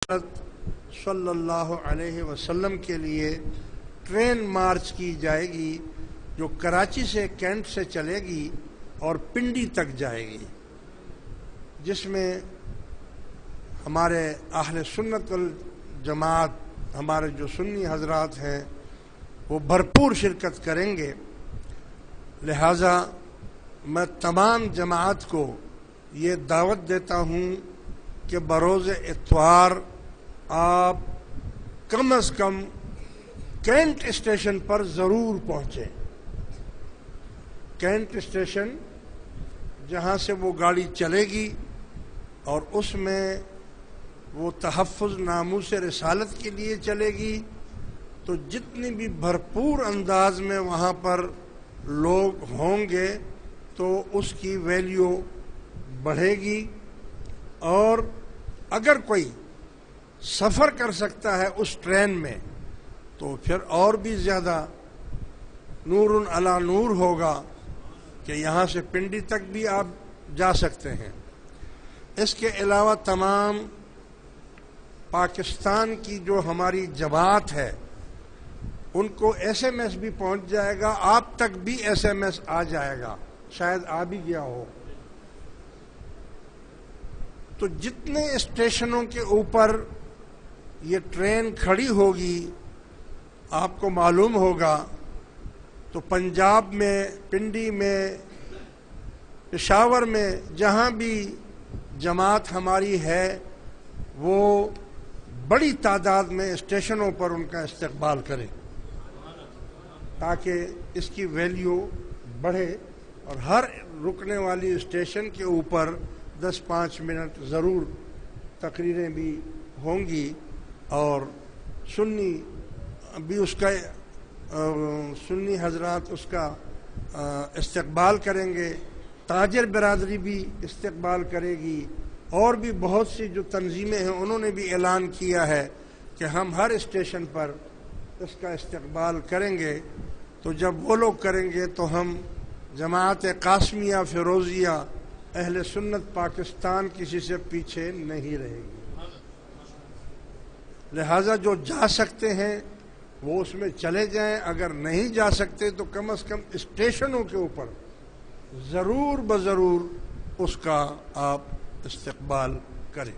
صلی اللہ علیہ وسلم کے لیے ٹرین مارچ کی جائے گی جو کراچی سے کینٹ سے چلے گی اور پنڈی تک جائے گی، جس میں ہمارے اہل سنت والجماعت ہمارے جو سنی حضرات ہیں وہ بھرپور شرکت کریں گے۔ لہذا میں تمام جماعت کو یہ دعوت دیتا ہوں کہ بروز اتوار آپ کم از کم کینٹ اسٹیشن پر ضرور پہنچیں۔ کینٹ اسٹیشن جہاں سے وہ گاڑی چلے گی اور اس میں وہ تحفظ ناموس رسالت کے لیے چلے گی، تو جتنی بھی بھرپور انداز میں وہاں پر لوگ ہوں گے تو اس کی ویلیو بڑھے گی، اور اگر کوئی سفر کر سکتا ہے اس ٹرین میں تو پھر اور بھی زیادہ نور علی نور ہوگا کہ یہاں سے پنڈی تک بھی آپ جا سکتے ہیں۔ اس کے علاوہ تمام پاکستان کی جو ہماری جماعت ہے ان کو ایس ایم ایس بھی پہنچ جائے گا، آپ تک بھی ایس ایم ایس آ جائے گا، شاید آ بھی گیا ہو۔ تو جتنے اسٹیشنوں کے اوپر یہ ٹرین کھڑی ہوگی آپ کو معلوم ہوگا، تو پنجاب میں، پنڈی میں، پشاور میں جہاں بھی جماعت ہماری ہے وہ بڑی تعداد میں اسٹیشنوں پر ان کا استقبال کرے تاکہ اس کی ویلیو بڑھے، اور ہر رکنے والی اسٹیشن کے اوپر 10-5 منٹ ضرور تقریریں بھی ہوں گی، اور سنی بھی اس کا سنی حضرات اس کا استقبال کریں گے، تاجر برادری بھی استقبال کرے گی، اور بھی بہت سی جو تنظیمیں ہیں انہوں نے بھی اعلان کیا ہے کہ ہم ہر اسٹیشن پر اس کا استقبال کریں گے۔ تو جب وہ لوگ کریں گے تو ہم جماعت قاسمیہ فیروزیہ اہل سنت پاکستان کسی سے پیچھے نہیں رہے گی۔ لہذا جو جا سکتے ہیں وہ اس میں چلے جائیں، اگر نہیں جا سکتے تو کم از کم اسٹیشنوں کے اوپر ضرور بضرور اس کا آپ استقبال کریں۔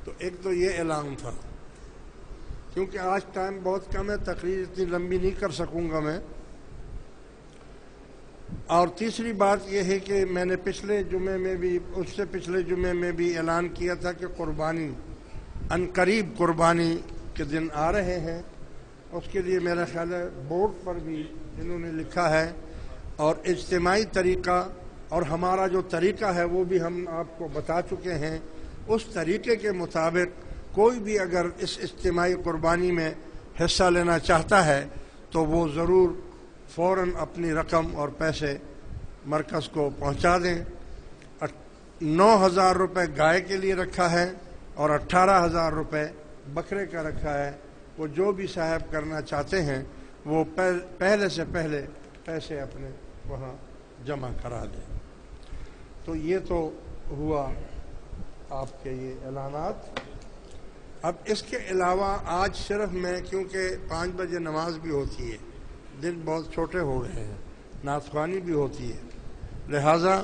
تو ایک تو یہ اعلان تھا، کیونکہ آج ٹائم بہت کم ہے، تقریر اتنی لمبی نہیں کر سکوں گا میں۔ اور تیسری بات یہ ہے کہ میں نے پچھلے جمعے میں بھی، اس سے پچھلے جمعے میں بھی اعلان کیا تھا کہ قربانی عنقریب قربانی کے دن آ رہے ہیں، اس کے لیے میرا خیال ہے بورڈ پر بھی انہوں نے لکھا ہے، اور اجتماعی طریقہ اور ہمارا جو طریقہ ہے وہ بھی ہم آپ کو بتا چکے ہیں۔ اس طریقے کے مطابق کوئی بھی اگر اس اجتماعی قربانی میں حصہ لینا چاہتا ہے تو وہ ضرور فوراً اپنی رقم اور پیسے مرکز کو پہنچا دیں۔ 9,000 روپے گائے کے لیے رکھا ہے اور 18,000 روپے بکرے کا رکھا ہے۔ وہ جو بھی صاحب کرنا چاہتے ہیں وہ پہلے سے پہلے پیسے اپنے وہاں جمع کرا دیں۔ تو یہ تو ہوا آپ کے یہ اعلانات۔ اب اس کے علاوہ آج صرف میں، کیونکہ 5 بجے نماز بھی ہوتی ہے، دن بہت چھوٹے ہو رہے ہیں، نعت خوانی بھی ہوتی ہے، لہذا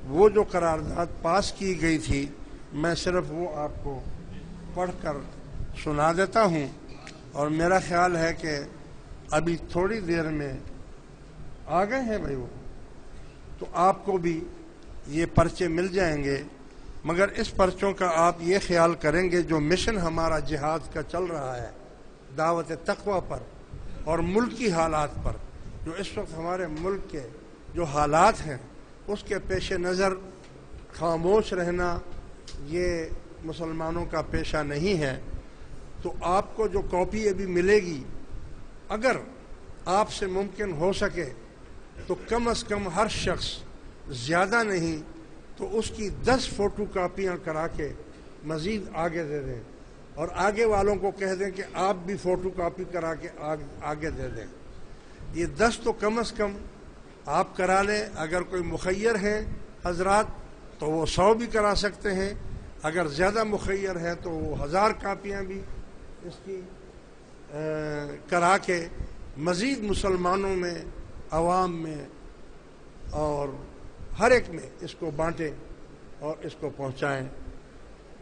وہ جو قرارداد پاس کی گئی تھی میں صرف وہ آپ کو پڑھ کر سنا دیتا ہوں، اور میرا خیال ہے کہ ابھی تھوڑی دیر میں آ گئے ہیں بھائی وہ، تو آپ کو بھی یہ پرچے مل جائیں گے، مگر اس پرچوں کا آپ یہ خیال کریں گے جو مشن ہمارا جہاد کا چل رہا ہے دعوت تقوی پر اور ملکی حالات پر، جو اس وقت ہمارے ملک کے جو حالات ہیں اس کے پیش نظر خاموش رہنا یہ مسلمانوں کا پیشہ نہیں ہے۔ تو آپ کو جو کاپی ابھی ملے گی، اگر آپ سے ممکن ہو سکے تو کم از کم ہر شخص، زیادہ نہیں تو اس کی 10 فوٹو کاپیاں کرا کے مزید آگے دے دیں، اور آگے والوں کو کہہ دیں کہ آپ بھی فوٹو کاپی کرا کے آگے دے دیں۔ یہ 10 تو کم از کم آپ کرا لیں۔ اگر کوئی مخیر ہیں حضرات تو وہ 100 بھی کرا سکتے ہیں، اگر زیادہ مخیر ہے تو وہ 1000 کاپیاں بھی اس کی کرا کے مزید مسلمانوں میں، عوام میں اور ہر ایک میں اس کو بانٹیں اور اس کو پہنچائیں۔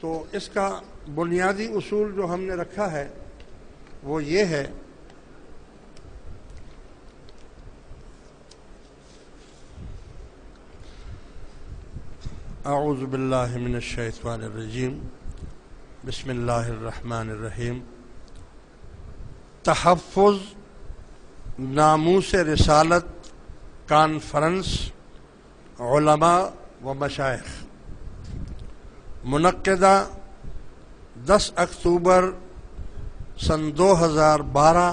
تو اس کا بنیادی اصول جو ہم نے رکھا ہے وہ یہ ہے اعوذ باللہ من الشیطان الرجیم، بسم اللہ الرحمن الرحیم۔ تحفظ ناموس رسالت کانفرنس علماء و مشائخ، منعقدہ 10 اکتوبر سن 2012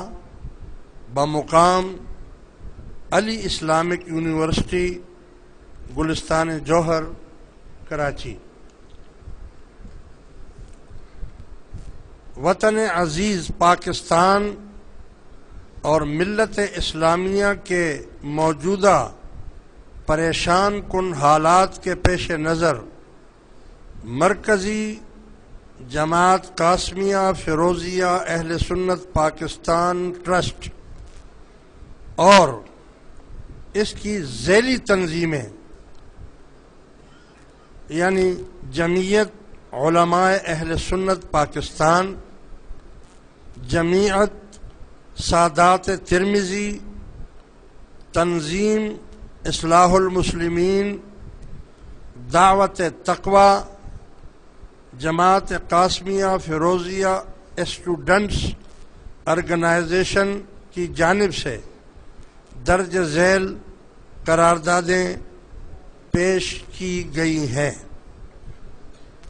بمقام علی اسلامک یونیورسٹی گلستان جوہر کراچی۔ وطن عزیز پاکستان اور ملت اسلامیہ کے موجودہ پریشان کن حالات کے پیش نظر مرکزی جماعت قاسمیہ فیروزیہ اہل سنت پاکستان ٹرسٹ اور اس کی ذیلی تنظیمیں یعنی جمعیت علماء اہل سنت پاکستان، جمعیت سادات ترمذی، تنظیم اصلاح المسلمین، دعوت تقوی، جماعت قاسمیہ فیروزیہ اسٹوڈنٹس آرگنائزیشن کی جانب سے درج ذیل قراردادیں پیش کی گئی ہیں۔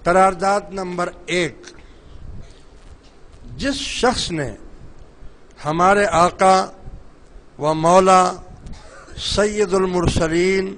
قرارداد نمبر 1، جس شخص نے ہمارے آقا و مولا سید المرسلین